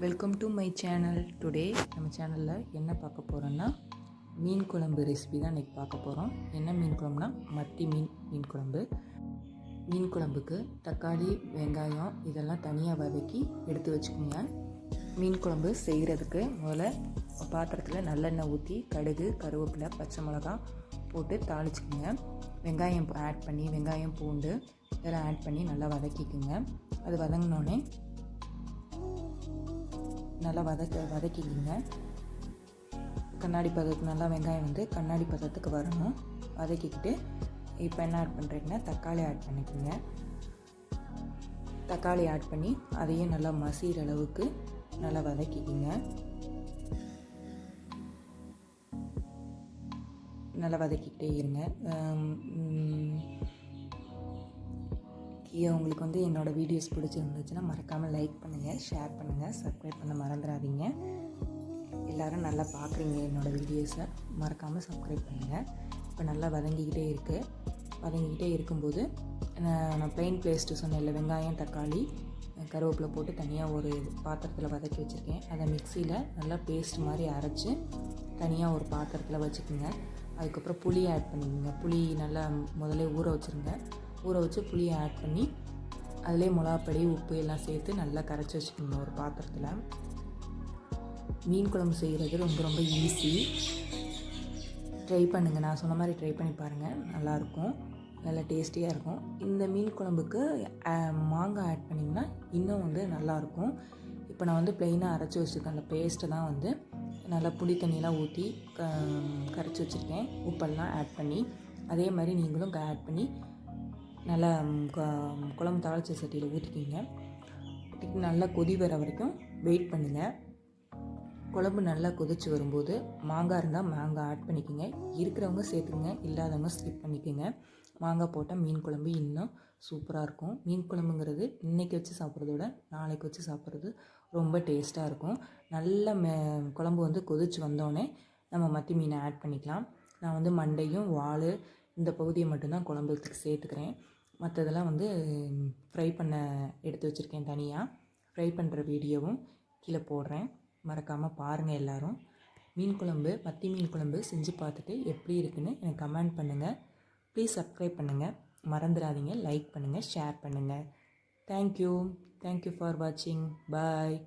Welcome to my channel. Today நம்ம சேனலில் என்ன பார்க்க போகிறோன்னா மீன் குழம்பு ரெசிபி தான் இன்றைக்கி பார்க்க போகிறோம். என்ன மீன் குழம்புனா மத்தி மீன் குழம்பு. மீன் குழம்புக்கு தக்காளி, வெங்காயம் இதெல்லாம் தனியாக வதக்கி எடுத்து வச்சுக்கோங்க. மீன் குழம்பு செய்கிறதுக்கு முதல்ல பாத்திரத்தில் நல்லெண்ணெய் ஊற்றி கடுகு, கருவேப்பிலை, பச்சை மிளகா போட்டு தாளிச்சுக்குங்க. வெங்காயம் ஆட் பண்ணி வெங்காயம், பூண்டு இதெல்லாம் ஆட் பண்ணி நல்லா வதக்கிக்குங்க. அது வதங்கினோடனே நல்லா வதக்கிக்கிங்க. கண்ணாடி பதத்துக்கு நல்லா வெங்காயம் கண்ணாடி பதத்துக்கு வரணும். வதக்கிக்கிட்டு இப்போ என்ன ஆட் பண்ணுறீங்கன்னா தக்காளி ஆட் பண்ணிக்கோங்க. தக்காளி ஆட் பண்ணி அதையும் நல்லா மசிகிற அளவுக்கு நல்லா வதக்கிக்கிங்க. நல்லா வதக்கிக்கிட்டே இருங்க. உங்களுக்கு என்னோடய வீடியோஸ் பிடிச்சிருந்துச்சுன்னா மறக்காமல் லைக் பண்ணுங்கள், ஷேர் பண்ணுங்கள், சப்ஸ்கிரைப் பண்ண மறந்துடாதீங்க. எல்லோரும் நல்லா பார்க்குறீங்க என்னோடய வீடியோஸை, மறக்காமல் சப்ஸ்கிரைப் பண்ணுங்கள். இப்போ நல்லா வதங்கிக்கிட்டே இருக்கும்போது நான் ப்ளெயின் பேஸ்ட்டு சொன்னேன், வெங்காயம், தக்காளி, கருவேப்பிலை போட்டு தனியாக ஒரு பாத்திரத்தில் வதக்கி வச்சுருக்கேன். அதை மிக்சியில் நல்லா பேஸ்ட் மாதிரி அரைச்சி தனியாக ஒரு பாத்திரத்தில் வச்சுக்கோங்க. அதுக்கப்புறம் புளி ஆட் பண்ணிக்கோங்க. புளி நல்லா முதல்ல ஊற வச்சுருங்க. ஊற வச்சு புளியை ஆட் பண்ணி அதிலே மிளகாப்பொடி, உப்பு எல்லாம் சேர்த்து நல்லா கரைச்சி வச்சுக்கோங்க ஒரு பாத்திரத்தில். மீன் குழம்பு செய்கிறது ரொம்ப ரொம்ப ஈஸி. ட்ரை பண்ணுங்கள், நான் சொன்ன மாதிரி ட்ரை பண்ணி பாருங்கள். நல்லாயிருக்கும், நல்லா டேஸ்டியாக இருக்கும். இந்த மீன் குழம்புக்கு மாங்காய் ஆட் பண்ணிங்கன்னா இன்னும் நல்லாயிருக்கும். இப்போ நான் ப்ளெயினாக அரைச்சி வச்சுருக்கேன். அந்த பேஸ்ட்டை தான் நல்லா புளி தண்ணியெலாம் ஊற்றி கரைச்சி வச்சுருக்கேன். உப்பெல்லாம் ஆட் பண்ணி அதே மாதிரி நீங்களும் ஆட் பண்ணி நல்லா குழம்பு தாளிச்ச சட்டியில் ஊற்றிக்கிங்க. நல்லா கொதி வர வரைக்கும் வெயிட் பண்ணுங்கள். குழம்பு நல்லா கொதித்து வரும்போது மாங்காய் இருந்தால் மாங்காய் ஆட் பண்ணிக்கோங்க. இருக்கிறவங்க சேர்த்துக்குங்க, இல்லாதவங்க ஸ்கிப் பண்ணிக்கோங்க. மாங்காய் போட்டால் மீன் குழம்பு இன்னும் சூப்பராக இருக்கும். மீன் குழம்புங்கிறது இன்றைக்கி வச்சு சாப்பிட்றத விட நாளைக்கு வச்சு சாப்பிட்றது ரொம்ப டேஸ்ட்டாக இருக்கும். நல்ல குழம்பு கொதித்து வந்தோடனே நம்ம மத்தி மீனை ஆட் பண்ணிக்கலாம். நான் மண்டையும் வால் இந்த பகுதியை மட்டும்தான் குழம்புக்கு சேர்த்துக்கிறேன். மற்றதெல்லாம் ஃப்ரை பண்ண எடுத்து வச்சுருக்கேன். தனியாக ஃப்ரை பண்ணுற வீடியோவும் கீழே போடுறேன், மறக்காமல் பாருங்கள் எல்லோரும். மத்தி மீன் குழம்பு செஞ்சு பார்த்துட்டு எப்படி இருக்குன்னு எனக்கு கமெண்ட் பண்ணுங்கள். ப்ளீஸ் சப்ஸ்கிரைப் பண்ணுங்கள், மறந்துடாதீங்க. லைக் பண்ணுங்கள், ஷேர் பண்ணுங்கள். தேங்க்யூ ஃபார் வாட்சிங். பாய்.